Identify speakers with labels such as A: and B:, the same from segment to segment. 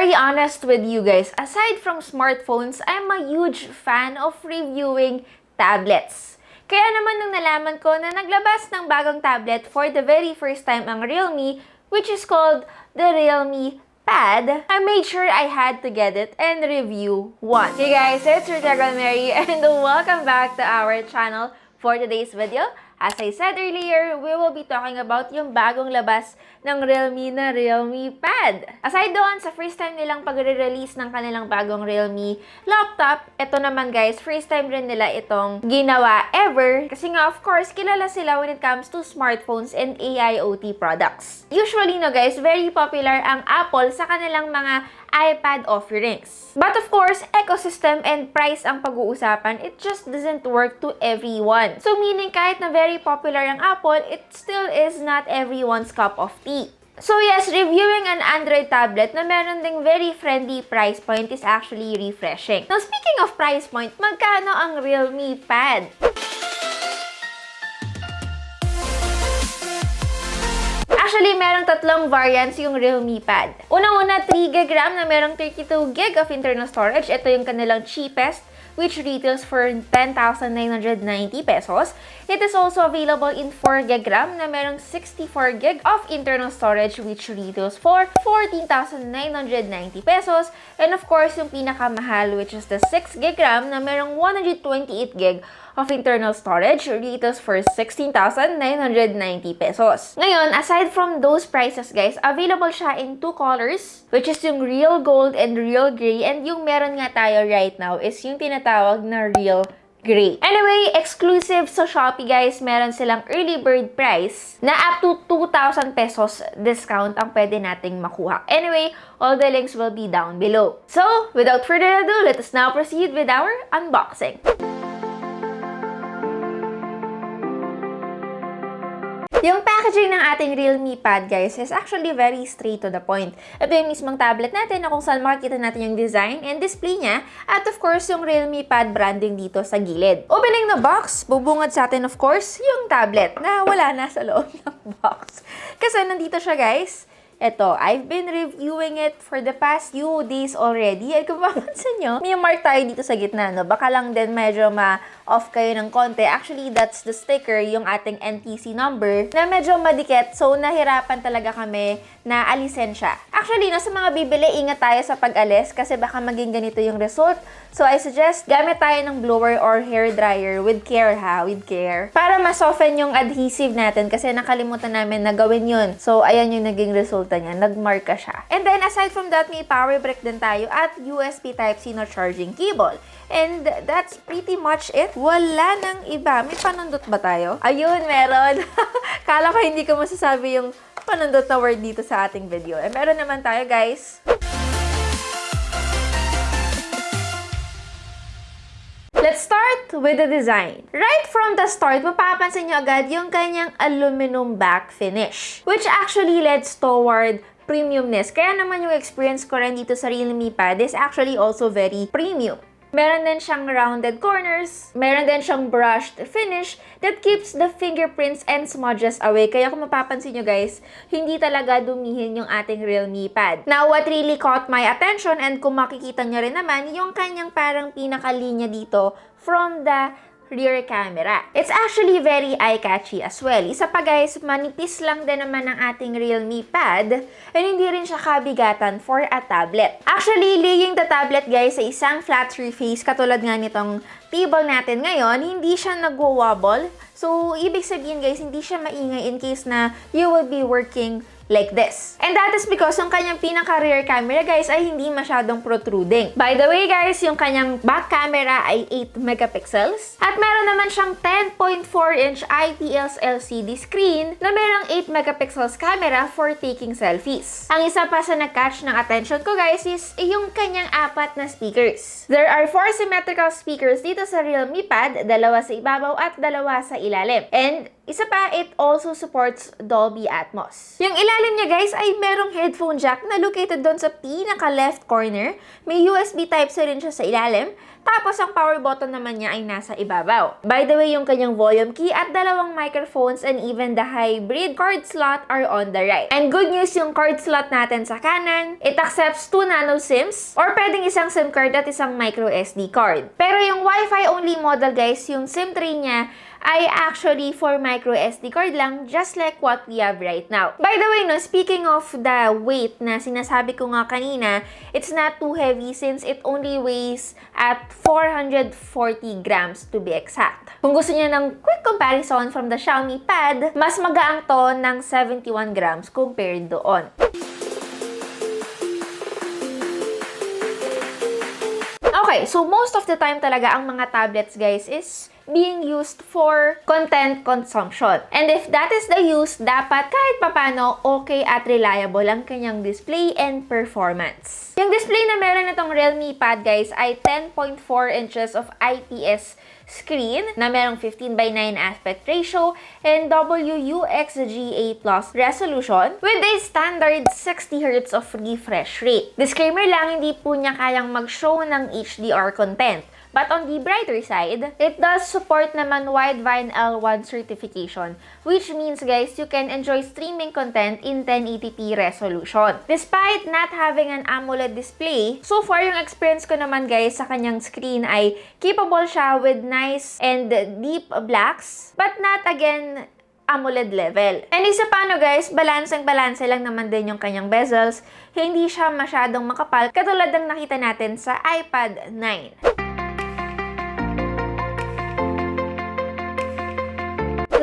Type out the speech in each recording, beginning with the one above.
A: very honest with you guys, aside from smartphones, I'm a huge fan of reviewing tablets. Kaya naman nung nalaman ko na naglabas ng bagong tablet for the very first time ang Realme, which is called the Realme Pad, I made sure I had to get it and review one. Hey guys, it's your Mary and welcome back to our channel. For today's video, as I said earlier, we will be talking about yung bagong labas ng Realme na Realme Pad. Aside doon, sa first time nilang pag-release ng kanilang bagong Realme laptop, ito naman guys, first time rin nila itong ginawa ever. Kasi nga, of course, kilala sila when it comes to smartphones and AIoT products. Usually, no guys, very popular ang Apple sa kanilang mga iPad offerings. But of course, ecosystem and price ang pag-uusapan, it just doesn't work to everyone. So meaning kahit na very popular ang Apple, it still is not everyone's cup of tea. So yes, reviewing an Android tablet na meron ding very friendly price point is actually refreshing. Now speaking of price point, magkano ang Realme Pad? Actually, merong tatlong variants yung Realme Pad. Unang-una, 3GB RAM na merong 32GB of internal storage. Ito yung kanilang cheapest, which retails for 10,990 pesos. It is also available in 4GB RAM na merong 64GB of internal storage, which retails for 14,990 pesos. And of course, yung pinakamahal, which is the 6GB RAM na merong 128GB of internal storage, retails for 16,990 pesos. Ngayon, aside from those prices guys, available siya in two colors, which is yung Real Gold and Real Gray, and yung meron nga tayo right now is yung tinatawag na Real Gray. Anyway, exclusive sa Shopee guys, meron silang early bird price na up to 2,000 pesos discount ang pwede nating makuha. Anyway, all the links will be down below. So, without further ado, let us now proceed with our unboxing. Yung packaging ng ating Realme Pad, guys, is actually very straight to the point. Ito yung mismong tablet natin na kung saan makikita natin yung design and display niya. At of course, yung Realme Pad branding dito sa gilid. Opening the box, bubungad sa atin of course, yung tablet na wala na sa loob ng box. Kasi nandito siya, guys. Ito, I've been reviewing it for the past few days already. Ay, kung mapansin nyo, may mark tayo dito sa gitna, no? Baka lang din medyo ma-off kayo ng konti. Actually, that's the sticker, yung ating NTC number, na medyo madikit. So, nahirapan talaga kami na alisin siya. Actually, no, sa mga bibili, ingat tayo sa pag-alis kasi baka maging ganito yung result. So, I suggest gamit tayo ng blower or hair dryer with care, ha? With care. Para ma-soften yung adhesive natin kasi nakalimutan namin na gawin yun. So, ayan yung naging resulta niya. Nagmarka siya. And then, aside from that, may power brick din tayo at USB Type-C na charging cable. And that's pretty much it. Wala nang iba. May panundot ba tayo? Ayun, meron. Kala ko hindi ko masasabi yung panundot na word dito sa ating video. Eh, meron naman tayo, guys. Let's start with the design. Right from the start, mapapansin nyo agad yung kanyang aluminum back finish, which actually leads toward premiumness. Kaya naman yung experience ko rin dito sa Realme Pad is actually also very premium. Meron din siyang rounded corners, meron din siyang brushed finish that keeps the fingerprints and smudges away. Kaya kung mapapansin nyo guys, hindi talaga dumihin yung ating Realme Pad. Now, what really caught my attention, and kung makikita nyo rin naman, yung kanyang parang pinakalinya dito from the rear camera. It's actually very eye-catchy as well. Isa pa guys, manipis lang din naman ang ating Realme Pad and hindi rin siya kabigatan for a tablet. Actually, laying the tablet guys sa isang flat surface katulad nga nitong table natin ngayon, hindi siya nagwo-wobble. So, ibig sabihin guys, hindi siya maingay in case na you will be working like this. And that is because yung kanyang pinaka-rear camera guys ay hindi masyadong protruding. By the way guys, yung kanyang back camera ay 8 megapixels at meron naman siyang 10.4-inch IPS LCD screen na merong 8 megapixels camera for taking selfies. Ang isa pa sa nag-catch ng attention ko guys is yung kanyang 4 na speakers. There are 4 symmetrical speakers dito sa Realme Pad, 2 sa ibabaw at 2 sa ilalim. And isa pa, it also supports Dolby Atmos. Yung ilalim niya guys ay merong headphone jack na located doon sa pinaka left corner. May USB Type-C rin siya sa ilalim. Tapos, ang power button naman niya ay nasa ibabaw. By the way, yung kanyang volume key at dalawang microphones and even the hybrid card slot are on the right. And good news, yung card slot natin sa kanan, it accepts 2 nano SIMs or pwedeng isang SIM card at isang micro SD card. Pero yung Wi-Fi only model guys, yung SIM tray niya ay actually for micro SD card lang, just like what we have right now. By the way, no, speaking of the weight na sinasabi ko nga kanina, it's not too heavy since it only weighs at 440 grams to be exact. Kung gusto niya ng quick comparison from the Xiaomi Pad, mas magaang to ng 71 grams compared doon. Okay, so most of the time talaga ang mga tablets guys is being used for content consumption. And if that is the use, dapat kahit papano okay at reliable ang kanyang display and performance. Yung display na meron itong Realme Pad guys ay 10.4 inches of IPS screen na merong 15:9 aspect ratio and WUXGA Plus resolution with a standard 60 Hz of refresh rate. Disclaimer lang, hindi po niya kayang mag-show ng HDR content. But on the brighter side, it does support naman Widevine L1 certification, which means guys, you can enjoy streaming content in 1080p resolution. Despite not having an AMOLED display, so far yung experience ko naman guys sa kanyang screen ay capable siya with nice and deep blacks, but not again AMOLED level. And isa pa no guys, balanseng-balanse lang naman din yung kanyang bezels, hindi siya masyadong makapal katulad ng nakita natin sa iPad 9.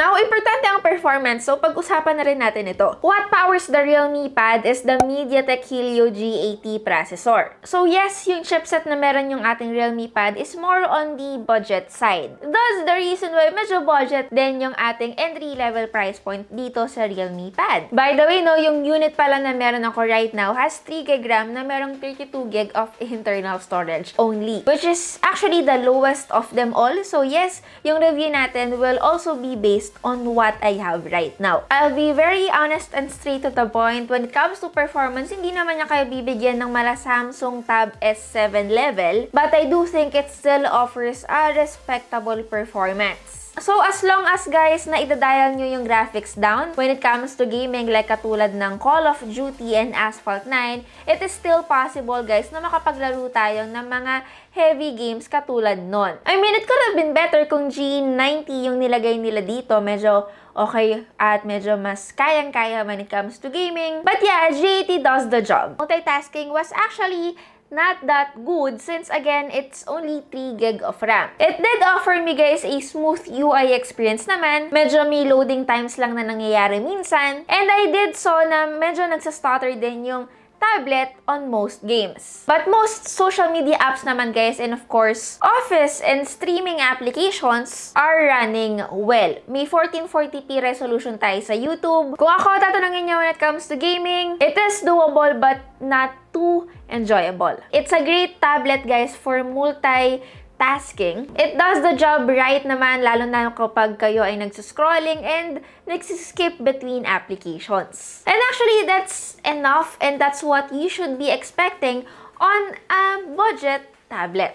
A: Now, importante ang performance, so pag-usapan na rin natin ito. What powers the Realme Pad is the MediaTek Helio G80 processor. So yes, yung chipset na meron yung ating Realme Pad is more on the budget side. That's the reason why medyo budget din yung ating entry-level price point dito sa Realme Pad. By the way, no, yung unit pala na meron ako right now has 3GB RAM na merong 32GB of internal storage only, which is actually the lowest of them all. So yes, yung review natin will also be based on what I have right now. I'll be very honest and straight to the point. When it comes to performance, hindi naman niya kayo bibigyan ng mala Samsung Tab S7 level, but I do think it still offers a respectable performance. So, as long as guys na idadial nyo yung graphics down when it comes to gaming like katulad ng Call of Duty and Asphalt 9, it is still possible guys na makapaglaro tayo ng mga heavy games katulad nun. I mean, it could have been better kung G90 yung nilagay nila dito. Medyo okay at medyo mas kayang-kaya when it comes to gaming. But yeah, G80 does the job. Multitasking was actually not that good since again, it's only 3GB of RAM. It did offer me guys a smooth UI experience naman. Medyo may loading times lang na nangyayari minsan. And I did saw na medyo nagsastutter din yung tablet on most games. But most social media apps naman guys, and of course, office and streaming applications are running well. May 1440p resolution tayo sa YouTube. Kung ako tatanungin niyo when it comes to gaming, it is doable but not too enjoyable. It's a great tablet guys for multitasking. It does the job right naman, lalo na kapag kayo ay nagsuscrolling and nagsiskip between applications. And actually, that's enough and that's what you should be expecting on a budget tablet.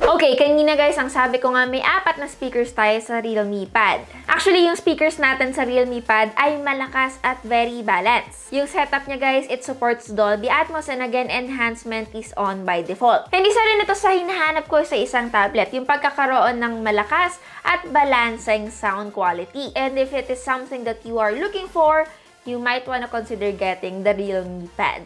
A: Okay, kanina guys, ang sabi ko nga may 4 na speakers tayo sa Realme Pad. Actually, yung speakers natin sa Realme Pad ay malakas at very balanced. Yung setup niya guys, it supports Dolby Atmos and again, enhancement is on by default. And isa rin ito sa hinahanap ko sa isang tablet, yung pagkakaroon ng malakas at balancing sound quality. And if it is something that you are looking for, you might want to consider getting the Realme Pad.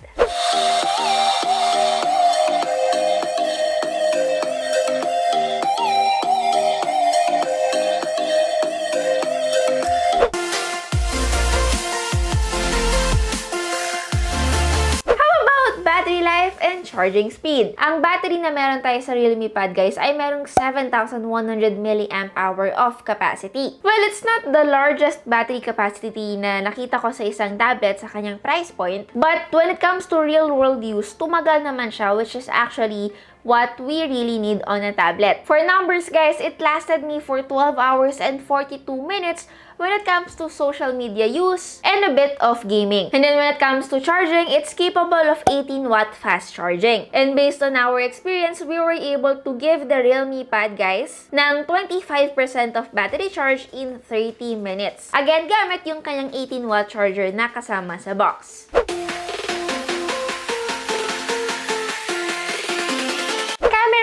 A: Charging speed. Ang battery na meron tayo sa Realme Pad guys ay merong 7,100 mAh of capacity. Well, it's not the largest battery capacity na nakita ko sa isang tablet sa kanyang price point, but when it comes to real world use, tumagal naman siya, which is actually what we really need on a tablet. For numbers, guys, it lasted me for 12 hours and 42 minutes when it comes to social media use and a bit of gaming. And then when it comes to charging, it's capable of 18-watt fast charging. And based on our experience, we were able to give the Realme Pad, guys, ng 25% of battery charge in 30 minutes. Again, gamit yung kanyang 18-watt charger na kasama sa box.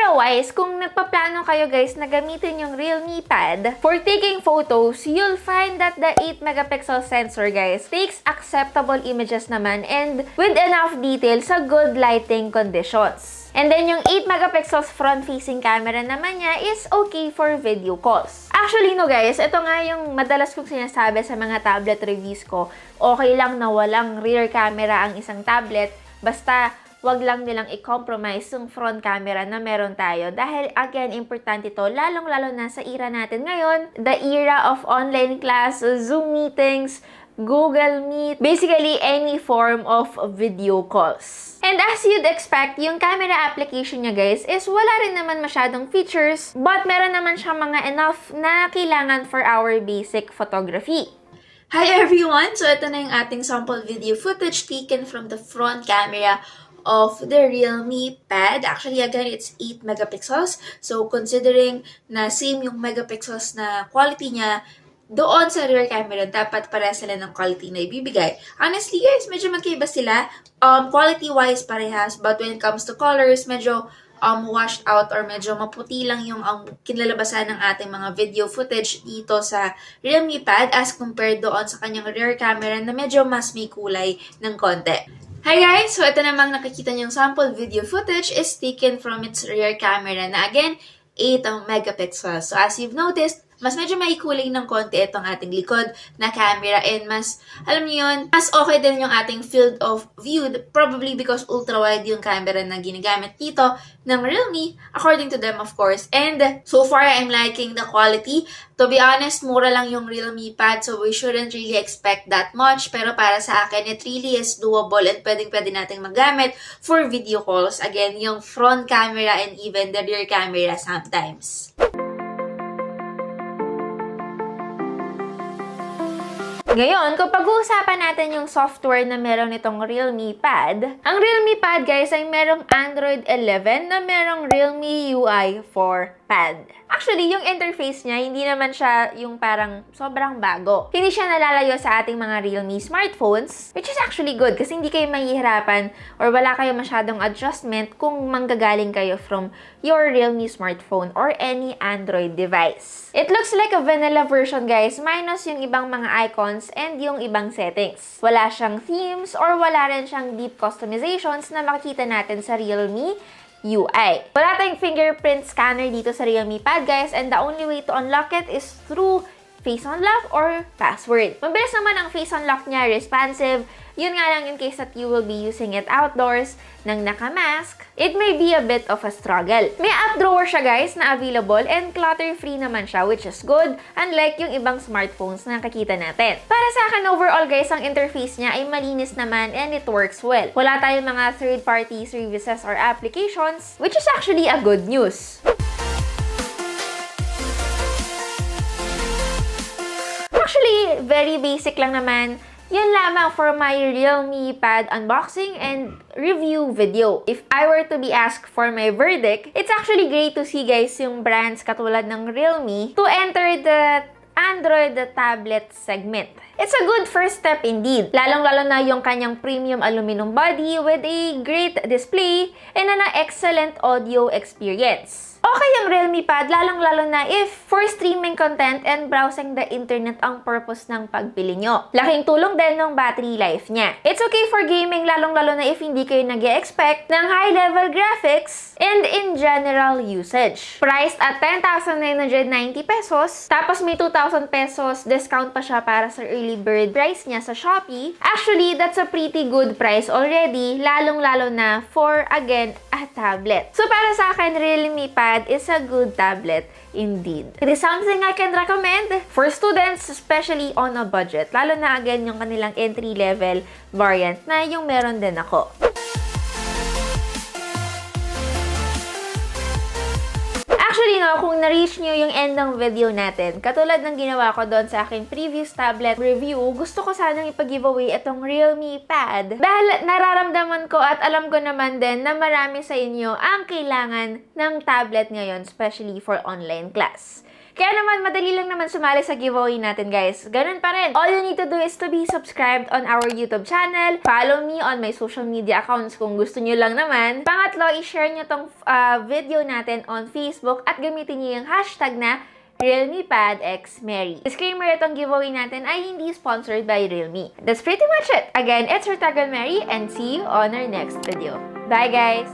A: Wise, kung nagpaplano kayo guys na gamitin yung Realme Pad for taking photos, you'll find that the 8 megapixel sensor guys takes acceptable images naman and with enough detail sa good lighting conditions. And then yung 8 megapixels front-facing camera naman niya is okay for video calls. Actually no guys, ito nga yung madalas kong sinasabi sa mga tablet reviews ko. Okay lang na walang rear camera ang isang tablet, basta wag lang nilang i-compromise yung front camera na meron tayo. Dahil, again, importante to, lalong-lalo na sa era natin ngayon, the era of online class, Zoom meetings, Google Meet, basically any form of video calls. And as you'd expect, yung camera application niya guys is wala rin naman masyadong features, but meron naman siyang mga enough na kailangan for our basic photography.
B: Hi everyone! So ito na yung ating sample video footage taken from the front camera of the Realme Pad. Actually, again, it's 8 megapixels. So, considering na same yung megapixels na quality niya, doon sa rear camera, dapat para sila ng quality na ibibigay. Honestly, guys, medyo magkaiba sila. Quality-wise, parehas. But when it comes to colors, medyo washed out or medyo maputi lang yung kinlalabasan ng ating mga video footage dito sa Realme Pad as compared doon sa kanyang rear camera na medyo mas may kulay ng konti. Hi guys! So ito namang nakikita niyong sample video footage is taken from its rear camera na again, 8 megapixels. So as you've noticed, mas medyo may kulay ng konti itong ating likod na camera and mas, alam niyo yun, mas okay din yung ating field of view probably because ultra-wide yung camera na ginagamit dito ng Realme, according to them of course. And so far, I'm liking the quality. To be honest, mura lang yung Realme Pad so we shouldn't really expect that much. Pero para sa akin, it really is doable and pwedeng-pwede nating magamit for video calls. Again, yung front camera and even the rear camera sometimes.
A: Ngayon, kung pag-uusapan natin yung software na meron itong Realme Pad, ang Realme Pad guys ay merong Android 11 na merong Realme UI for Pad. Actually, yung interface niya, hindi naman siya yung parang sobrang bago. Hindi siya nalalayo sa ating mga Realme smartphones, which is actually good kasi hindi kayo mahihirapan or wala kayo masyadong adjustment kung manggagaling kayo from your Realme smartphone or any Android device. It looks like a vanilla version guys, minus yung ibang mga icons and yung ibang settings. Wala siyang themes or wala rin siyang deep customizations na makikita natin sa Realme UI. Wala tayong fingerprint scanner dito sa Realme Pad guys and the only way to unlock it is through face unlock or password. Mabilis naman ang face unlock niya, responsive. Yun nga lang in case that you will be using it outdoors nang naka-mask, it may be a bit of a struggle. May app drawer siya guys na available and clutter-free naman siya which is good unlike yung ibang smartphones na nakikita natin. Para sa akin overall guys, ang interface niya ay malinis naman and it works well. Wala tayong mga third-party services or applications which is actually a good news. Actually, very basic lang naman. Yan lamang for my Realme Pad unboxing and review video. If I were to be asked for my verdict, it's actually great to see guys yung brands katulad ng Realme to enter the Android tablet segment. It's a good first step indeed, lalong-lalo na yung kanyang premium aluminum body with a great display and an excellent audio experience. Okay yung Realme Pad, lalong-lalo na if for streaming content and browsing the internet ang purpose ng pagpili nyo. Laking tulong din ng battery life niya. It's okay for gaming, lalong-lalo na if hindi kayo nag-e-expect ng high-level graphics and in general usage. Priced at 10,990 pesos, tapos may 2,000 pesos discount pa siya para sa early bird price niya sa Shopee. Actually, that's a pretty good price already, lalong-lalo na for, again, a tablet. So para sa akin, Realme Pad is a good tablet indeed. It is something I can recommend for students, especially on a budget. Lalo na again yung kanilang entry-level variant na yung meron din ako. Hopefully nga, kung na-reach nyo yung end ng video natin, katulad ng ginawa ko doon sa aking previous tablet review, gusto ko sanang ipag-giveaway itong Realme Pad. Dahil nararamdaman ko at alam ko naman din na marami sa inyo ang kailangan ng tablet ngayon, especially for online class. Kaya naman, madali lang naman sumali sa giveaway natin, guys. Ganun pa rin. All you need to do is to be subscribed on our YouTube channel. Follow me on my social media accounts kung gusto nyo lang naman. Pangatlo, i-share nyo tong video natin on Facebook at gamitin nyo yung hashtag na RealmePadXMary. Disclaimer, itong giveaway natin ay hindi sponsored by Realme. That's pretty much it. Again, it's your Tagal Mary and see you on our next video. Bye, guys!